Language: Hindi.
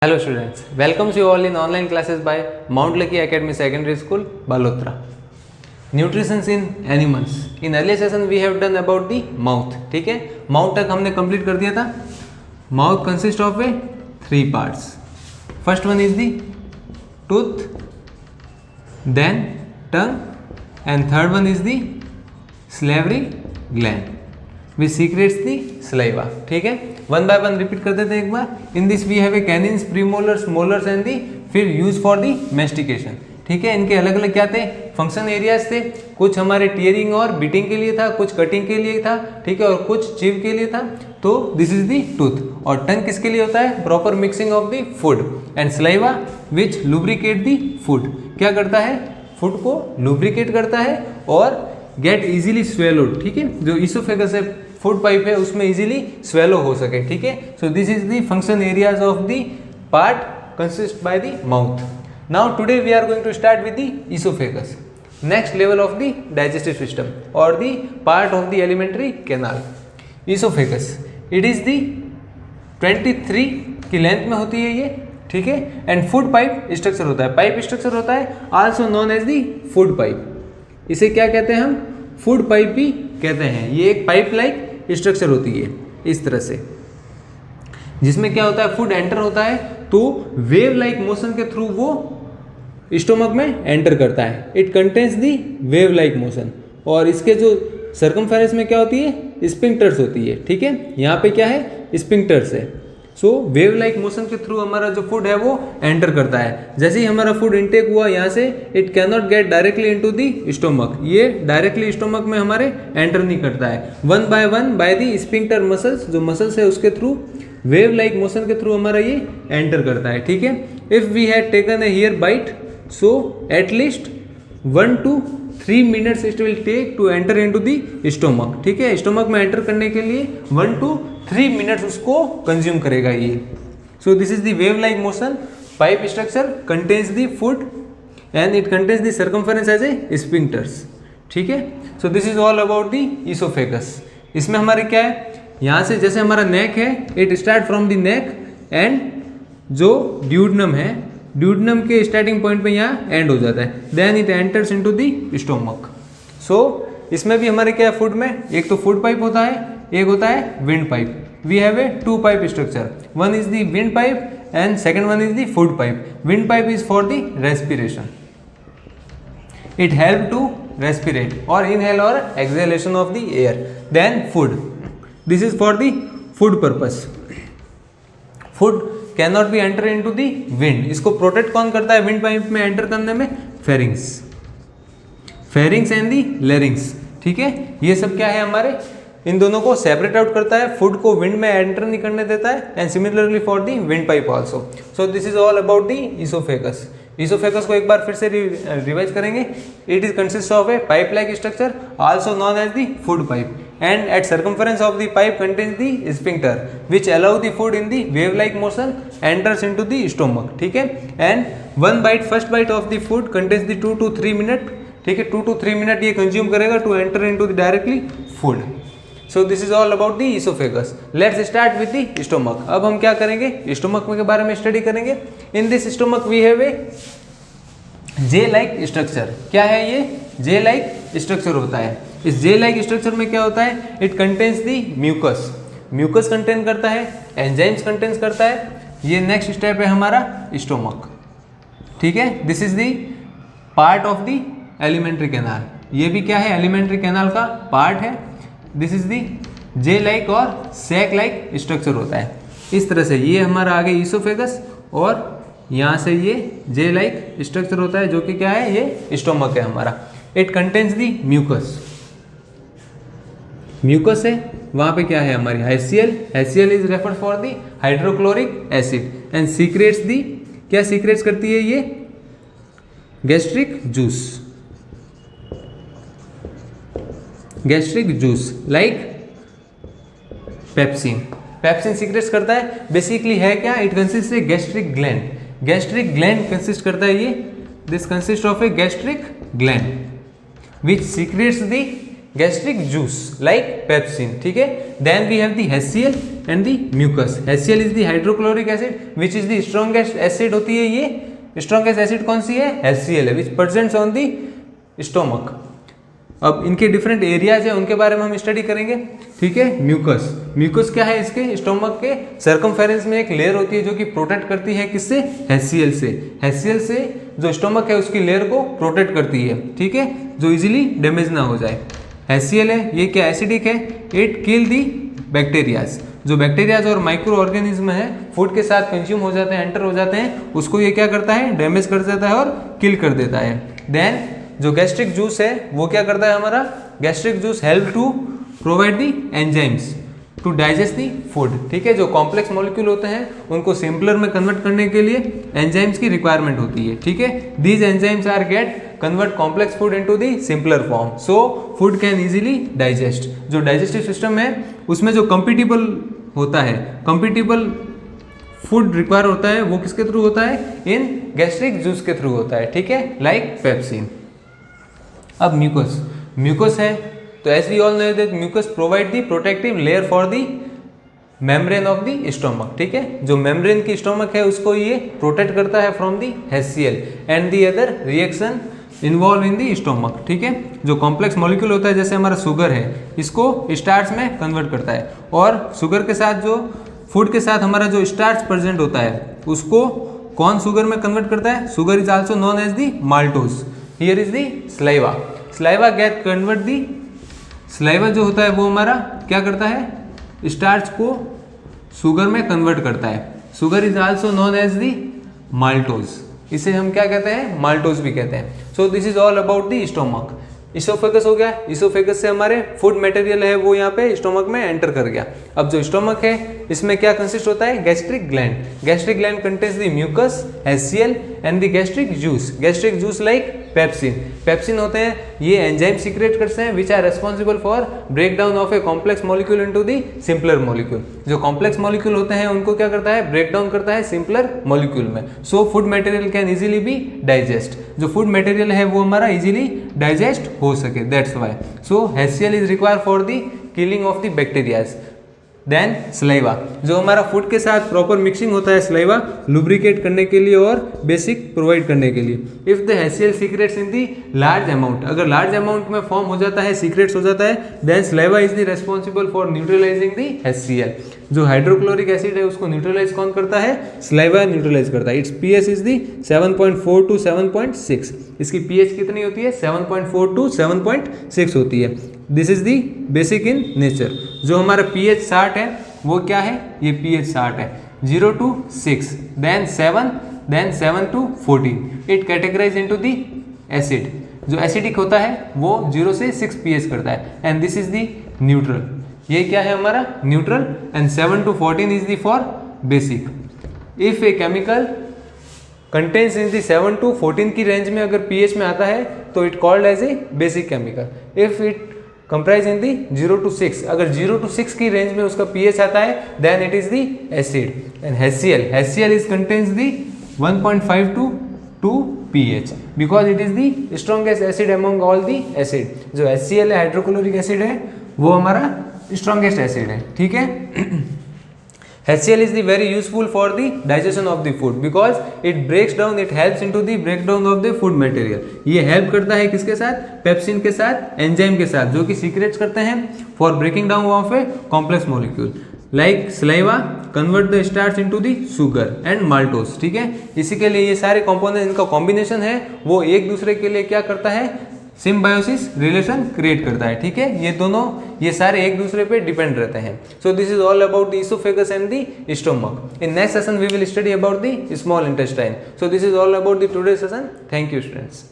Hello students, welcomes you all in online classes by Mount Lucky Academy Secondary School, Balotra. Nutrition in animals. In earlier session we have done about the mouth. ठीक है, माउथ तक हमने कंप्लीट कर दिया था. Mouth consist of A 3 parts. First one is the tooth, then tongue, and third one is the salivary gland which secretes the saliva. ठीक है, वन बाय वन रिपीट कर देते हैं एक बार. In this we have a canines, premolars, molars and the फिर यूज फॉर दी मेस्टिकेशन. ठीक है, इनके अलग अलग क्या थे, फंक्शन एरियाज थे. कुछ हमारे टीयरिंग और बीटिंग के लिए था, कुछ कटिंग के लिए था. ठीक है, और कुछ चिव के लिए था. तो दिस इज दी टूथ. और टंग किसके लिए होता है, proper mixing of the food. And saliva which lubricate the food. क्या करता है, फूड को लुब्रिकेट करता है और गेट इजीली स्वेलोड. ठीक है, जो इसोफेगस है, फूड पाइप है, उसमें इजीली स्वेलो हो सके. ठीक है, so this is the function areas of the part consist by the mouth. Now today we are going to start with the oesophagus, next level of the digestive system और the part of the alimentary canal. Oesophagus it is the 23 की लेंथ में होती है ये. ठीक है, एंड फूड पाइप स्ट्रक्चर होता है, पाइप स्ट्रक्चर होता है, also known as the food pipe. इसे क्या कहते हैं हम, फूड पाइप भी कहते हैं. ये एक पाइप लाइक स्ट्रक्चर होती है इस तरह से, जिसमें क्या होता है, फूड एंटर होता है तो वेव लाइक मोशन के थ्रू वो स्टोमक में एंटर करता है. It contains the wave like motion. और इसके जो सर्कमफेरेंस में क्या होती है, स्पिंक्टर्स होती है. ठीक है, यहाँ पे क्या है, स्पिंक्टर्स है. सो वेव लाइक मोशन के थ्रू हमारा जो फूड है वो एंटर करता है. जैसे ही हमारा फूड इनटेक हुआ यहाँ से, it can not get directly into the stomach. ये डायरेक्टली स्टोमक में हमारे एंटर नहीं करता है. One by the sphincter muscles, जो मसल्स है उसके थ्रू वेव लाइक मोशन के थ्रू हमारा ये एंटर करता है. ठीक है, if we had taken a here bite, so at least 1 to 3 minutes it will take to enter into the stomach. ठीक है, स्टोमक में एंटर करने के लिए 1 to 3 minutes उसको कंज्यूम करेगा ये. So this is the wave like motion. Pipe structure contains the food and it contains the circumference as a sphincters. ठीक है, so this is all about the oesophagus. इसमें हमारे क्या है, यहाँ से जैसे हमारा नेक है, it start from the neck and जो ड्यूडनम है, ड्यूडनम के स्टार्टिंग पॉइंट पे यहाँ एंड हो जाता है. Then it enters into the stomach. So इसमें भी हमारे क्या है, फूड में एक तो फूड पाइप होता है, एक होता है wind pipe. We have a 2 pipe structure. One is the wind pipe and second one is the food pipe. Wind pipe is for the respiration. It help to respirate और इनहेल और exhalation of the air. Then food, this is for the food purpose. Food can not be enter into the wind. इसको प्रोटेक्ट कौन करता है विंड पाइप में एंटर करने में, pharynx. Pharynx and the larynx. ठीक है, ये सब क्या है हमारे, इन दोनों को सेपरेट आउट करता है, फूड को विंड में एंटर नहीं करने देता है. And similarly for the wind pipe also. So this is all about the oesophagus. Oesophagus को एक बार फिर से रिवाइज करेंगे. It is consist of a pipe like structure also known as the food pipe. And at circumference of the pipe contains the sphincter which allow the food in the wave like motion enters into the stomach. ठीक है, and one bite, first bite of the food contains the 2 to 3 minute. ठीक है, 2 to 3 minute ये कंज्यूम करेगा to enter into the directly food. So this is all about the esophagus. Let's start with the stomach. अब हम क्या करेंगे, स्टोमक के बारे में स्टडी करेंगे. In this stomach we have a J like structure. क्या है ये, J like स्ट्रक्चर होता है. इस जे लाइक स्ट्रक्चर में क्या होता है, it contains the mucus. Mucus contain करता है, एंजाइम्स कंटेन्स करता है. ये नेक्स्ट स्टेप है हमारा स्टोमक. ठीक है, this is the part of the alimentary canal. ये भी क्या है, एलिमेंट्री कैनाल का पार्ट है. This is the J like और सैक लाइक स्ट्रक्चर होता है. इस तरह से ये हमारा आगे इसोफेगस और यहाँ से ये जे लाइक स्ट्रक्चर होता है, जो कि क्या है, ये स्टोमक है हमारा. It contains the mucus. Mucus है, वहाँ पे क्या है हमारी HCl. HCl is referred for the hydrochloric acid and secretes the, क्या सीक्रेट्स करती है ये, gastric juice. Gastric juice like pepsin. Pepsin secretes करता है. बेसिकली है क्या, it consist a gastric gland. Gastric gland consist करता है ये, this consist of a gastric gland which secretes the gastric juice like pepsin. ठीक है, then we have the HCl. And the mucus. HCl is the hydrochloric acid which is the strongest acid होती है। ये स्ट्रॉन्गेस्ट एसिड कौन सी है? HCl है, विच प्रेजेंट्स ऑन द स्टोमक। अब इनके डिफरेंट एरियाज है, उनके बारे में हम स्टडी करेंगे, ठीक है। म्यूकस, म्यूकस क्या है? इसके स्टोमक के सर्कमफेरेंस में एक लेयर होती है जो कि प्रोटेक्ट करती है किससे? HCl से। HCl से जो स्टोमक है उसकी लेयर को प्रोटेक्ट करती है, ठीक है, जो इजीली डैमेज ना हो जाए। HCl है, ये क्या एसिडिक है? It kill the bacterias. जो बैक्टीरियाज और माइक्रो ऑर्गेनिज्म है फूड के साथ कंज्यूम हो जाते हैं, एंटर हो जाते हैं, उसको ये क्या करता है? डैमेज कर देता है और किल कर देता है। देन जो गैस्ट्रिक जूस है वो क्या करता है? हमारा gastric juice help to provide the enzymes to digest the food, ठीक है। जो कॉम्प्लेक्स मॉलिक्यूल होते हैं उनको सिंपलर में कन्वर्ट करने के लिए एंजाइम्स की रिक्वायरमेंट होती है, ठीक है। These enzymes are get convert complex food into the simpler form, so food can easily digest. जो डाइजेस्टिव सिस्टम है उसमें जो कंपिटेबल होता है, कंपिटेबल फूड रिक्वायर होता है, वो किसके थ्रू होता है? इन गैस्ट्रिक जूस के थ्रू होता है, ठीक है, लाइक पेप्सिन। अब म्यूकस, म्यूकस है तो as we all know that mucus provide the protective layer for the membrane of the stomach, ठीक है। जो मेम्ब्रेन की स्टोमक है उसको ये प्रोटेक्ट करता है from the HCl and the other reaction involve in the stomach, ठीक है। जो कॉम्प्लेक्स मॉलिक्यूल होता है जैसे हमारा शुगर है, इसको स्टार्च में कन्वर्ट करता है, और शुगर के साथ जो फूड के साथ हमारा जो स्टार्च प्रेजेंट होता है उसको कौन शुगर में कन्वर्ट करता है? Sugar is also known as the maltose. Here is the saliva, saliva get convert the, saliva जो होता है वो हमारा क्या करता है? स्टार्च को शुगर में कन्वर्ट करता है। Sugar is also known as the maltose, इसे हम क्या कहते हैं? माल्टोज भी कहते हैं। So this is all about the stomach. Oesophagus हो गया, इसोफेगस से हमारे फूड मटेरियल है वो यहाँ पे स्टोमक में एंटर कर गया। अब जो स्टोमक है इसमें क्या कंसिस्ट होता है? Gastric gland. Gastric gland contains the mucus, HCl and the gastric juice. Gastric juice like pepsin. Pepsin होते हैं ये एंजाइम सीक्रेट करते हैं which are responsible for break down of a complex molecule into the simpler molecule. जो कॉम्प्लेक्स मॉलिक्यूल होते हैं उनको क्या करता है? ब्रेक डाउन करता है सिंपलर मॉलिक्यूल में। So food material can easily be digest. जो फूड मटेरियल है वो हमारा इजीली डाइजेस्ट हो सके, that's why. So HCl is require for the killing of the bacterias. Then saliva, जो हमारा फूड के साथ प्रॉपर मिक्सिंग होता है सलाइवा लुब्रिकेट करने के लिए और बेसिक प्रोवाइड करने के लिए। If the HCl secretes in the large amount, अगर लार्ज अमाउंट में फॉर्म हो जाता है, सीक्रेट्स हो जाता है, then saliva is the responsible for neutralising the HCl। जो हाइड्रोक्लोरिक एसिड है उसको न्यूट्रलाइज कौन करता है? सलाइवा न्यूट्रलाइज करता है। It's pH is the 7.4 to 7.6। इसकी pH कितनी होती है? 7.4 to 7.6 होती है। This is the basic in nature. जो हमारा pH 60 है वो क्या है? ये pH 60 है, 0 to 6, then 7, then 7 to 14। It categorise into the acid. जो एसिडिक होता है वो 0 से 6 pH करता है, and this is the neutral. ये क्या है हमारा? Neutral. And 7 to 14 is the for basic. If a chemical contains in the 7 to 14 की रेंज में अगर pH में आता है तो it called as a basic chemical. If it comprise in the 0 to 6, अगर 0 to 6 की रेंज में उसका pH आता है then it is the acid. And HCl is contains the 1.5 to 2 pH because it is the strongest acid among all the acid. जो HCl है हाइड्रोक्लोरिक एसिड है वो हमारा स्ट्रॉन्गेस्ट एसिड है, ठीक है। HCl is the very useful for the digestion of the food because it breaks down, it helps into the breakdown of the food material। ये हेल्प करता है किसके साथ? पेप्सिन के साथ, एंजाइम के साथ, जो कि सीक्रेट्स करते हैं for breaking down of a complex molecule like saliva convert the starch into the sugar and maltose, ठीक है। इसी के लिए ये सारे कंपोनेंट इनका कॉम्बिनेशन है वो एक दूसरे के लिए क्या करता है? सिम्बायोसिस रिलेशन क्रिएट करता है, ठीक है। ये दोनों ये सारे एक दूसरे पे डिपेंड रहते हैं। So this is all about the oesophagus and the stomach. In next session we will study about the small intestine. So this is all about the today session. Thank you students.